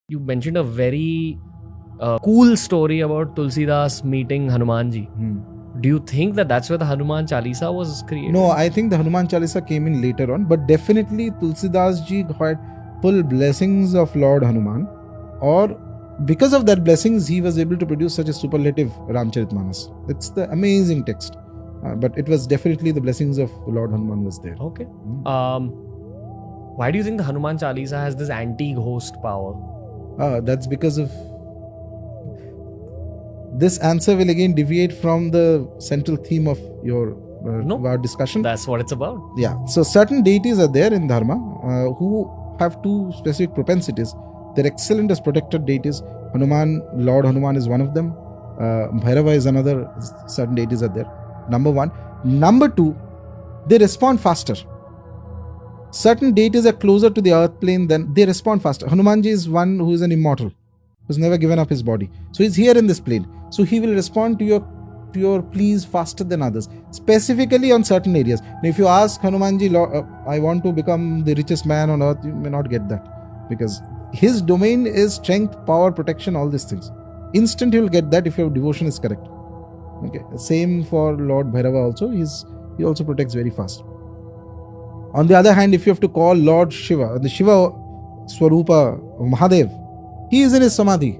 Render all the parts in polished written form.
you mentioned a very cool story about Tulsidas meeting Hanumanji. Do you think that that's where the Hanuman Chalisa was created? No, I think the Hanuman Chalisa came in later on, but definitely Tulsidas ji had full blessings of Lord Hanuman, or because of that blessings, he was able to produce such a superlative Ramcharitmanas. It's the amazing text, but it was definitely the blessings of Lord Hanuman was there. Okay. Why do you think the Hanuman Chalisa has this anti-ghost power? That's because of this answer will again deviate from the central theme of our discussion. That's what it's about. Yeah. So certain deities are there in Dharma who have two specific propensities. They're excellent as protected deities. Hanuman, Lord Hanuman is one of them. Bhairava is another. Certain deities are there. Number one. Number two, they respond faster. Certain deities are closer to the earth plane, then they respond faster. Hanumanji is one who is an immortal, who's never given up his body. So he's here in this plane. So he will respond to your pleas faster than others, specifically on certain areas. Now, if you ask Hanumanji, I want to become the richest man on earth, you may not get that, because his domain is strength, power, protection, all these things. Instant he will get that if your devotion is correct. Okay. Same for Lord Bhairava also. He also protects very fast. On the other hand, if you have to call Lord Shiva, the Shiva Swarupa, Mahadev, he is in his samadhi.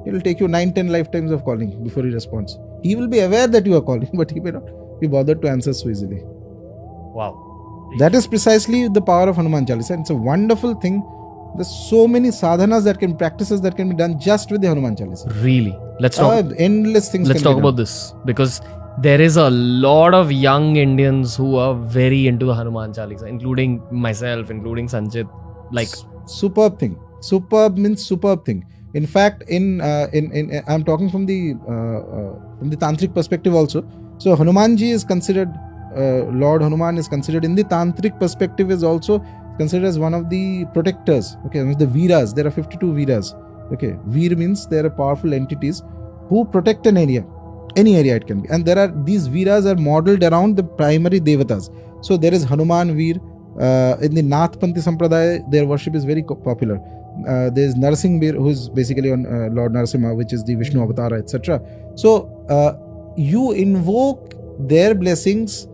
It will take you 9-10 lifetimes of calling before he responds. He will be aware that you are calling, but he may not be bothered to answer so easily. Wow. That is precisely the power of Hanuman Chalisa. It's a wonderful thing. There's so many sadhanas practices that can be done just with the Hanuman Chalisa. Really? Let's talk. Endless things. Let's talk about this, because there is a lot of young Indians who are very into the Hanuman Chalisa, including myself, including Sanchit. Like, superb thing. Superb means superb thing. In fact, in I'm talking from the tantric perspective also. So Hanumanji is considered, Lord Hanuman is considered in the tantric perspective, is also considered as one of the protectors. Okay, one of the Veeras. There are 52 Veeras. Okay, Veer means there are powerful entities who protect an area. Any area it can be. And these Veeras are modeled around the primary Devatas. So there is Hanuman Veer. In the Nathpanthi Sampradaya, their worship is very popular. There is Narsingh Veer, who is basically on Lord Narasimha, which is the Vishnu Avatara, etc. So you invoke their blessings,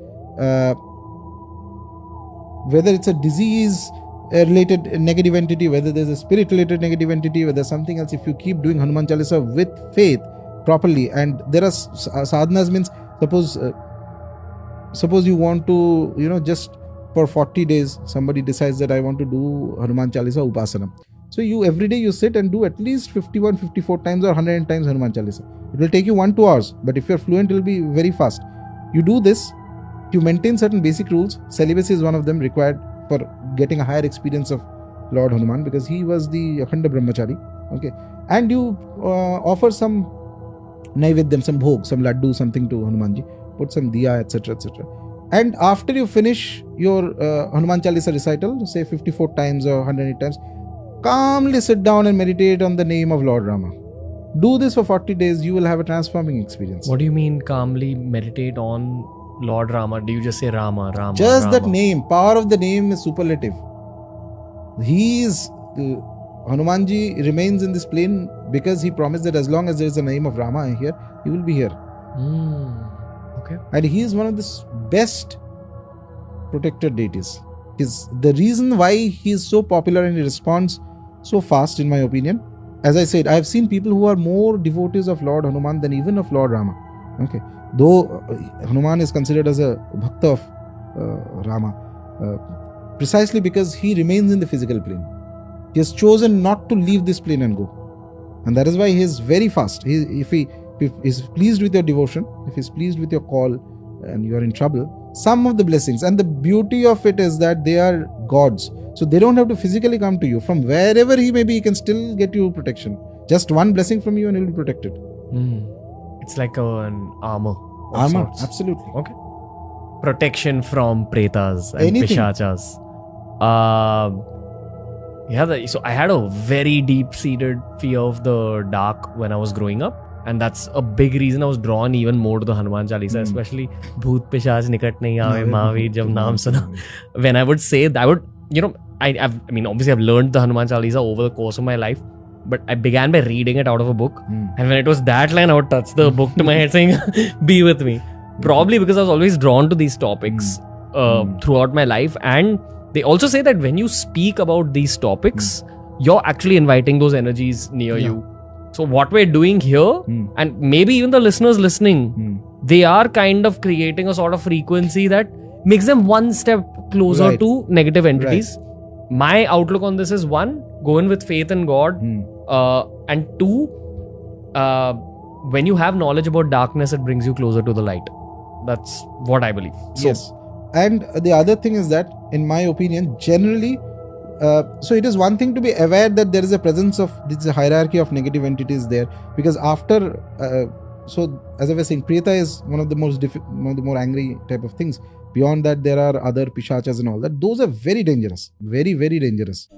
whether it's a disease related negative entity, whether there's a spirit related negative entity, whether something else. If you keep doing Hanuman Chalisa with faith properly, and there are sadhanas, means suppose you want to, just for 40 days, somebody decides that I want to do Hanuman Chalisa Upasana. So every day you sit and do at least 51, 54 times or 100 times Hanuman Chalisa. It will take you 1-2 hours, but if you're fluent, it will be very fast. You do this, you maintain certain basic rules. Celibacy is one of them required for getting a higher experience of Lord Hanuman, because he was the Akhanda Brahmachari. Okay. And you offer some Naivedyam, some bhog, some laddu, something to Hanumanji, put some diya, etc., etc. And after you finish your Hanuman Chalisa recital, say 54 times or 108 times, calmly sit down and meditate on the name of Lord Rama. Do this for 40 days, you will have a transforming experience. What do you mean calmly meditate on Lord Rama? Do you just say Rama, Rama? Just Rama? That name, power of the name is superlative. Hanumanji remains in this plane because he promised that as long as there is a name of Rama here, he will be here. Okay. And he is one of the best protected deities. The reason why he is so popular and he responds so fast, in my opinion, as I said, I have seen people who are more devotees of Lord Hanuman than even of Lord Rama. Okay, though Hanuman is considered as a bhakta of Rama, precisely because he remains in the physical plane. He has chosen not to leave this plane and go, and that is why he is very fast. If he is pleased with your devotion, if he is pleased with your call, and you are in trouble, some of the blessings, and the beauty of it is that they are gods, so they don't have to physically come to you. From wherever he may be, he can still get you protection. Just one blessing from you and he will be protected. It's like an armor. Armor, absolutely. Okay. Protection from pretas and Anything. pishachas. So I had a very deep-seated fear of the dark when I was growing up. And that's a big reason I was drawn even more to the Hanuman Chalisa, especially Bhoot Pishach Nikat Nahi Aave Mahaveer Jab Naam Suna. When I would say that, I mean, obviously I've learned the Hanuman Chalisa over the course of my life. but I began by reading it out of a book. Hmm. And when it was that line, I would touch the book to my head saying, be with me. Probably because I was always drawn to these topics throughout my life. And they also say that when you speak about these topics, you're actually inviting those energies near you. So what we're doing here, and maybe even the listeners listening, they are kind of creating a sort of frequency that makes them one step closer to negative entities. My outlook on this is one, go in with faith in God. And two, when you have knowledge about darkness, it brings you closer to the light. That's what I believe. So, Yes. And the other thing is that, in my opinion, generally, so it is one thing to be aware that there is a presence of this hierarchy of negative entities there, because after, so as I was saying, Preta is one of the one of the more angry type of things. Beyond that, there are other pishachas and all that. Those are very dangerous, very, very dangerous.